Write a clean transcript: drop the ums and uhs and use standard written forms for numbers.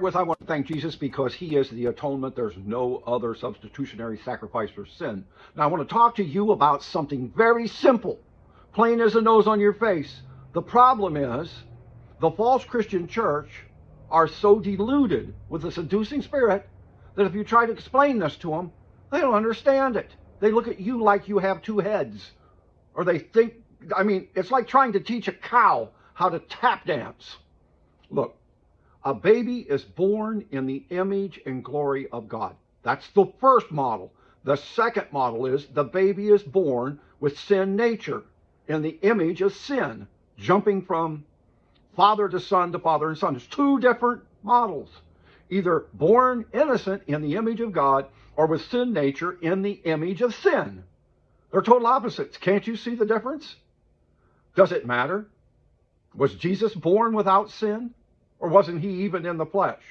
I want to thank Jesus because he is the atonement. There's no other substitutionary sacrifice for sin. Now, I want to talk to you about something very simple, plain as the nose on your face. The problem is the false Christian church are so deluded with the seducing spirit that if you try to explain this to them, they don't understand it. They look at you like you have two heads. Or they think, it's like trying to teach a cow how to tap dance. Look, a baby is born in the image and glory of God. That's the first model. The second model is the baby is born with sin nature, in the image of sin, jumping from father to son to father and son. There's two different models. Either born innocent in the image of God or with sin nature in the image of sin. They're total opposites. Can't you see the difference? Does it matter? Was Jesus born without sin? Or wasn't he even in the flesh?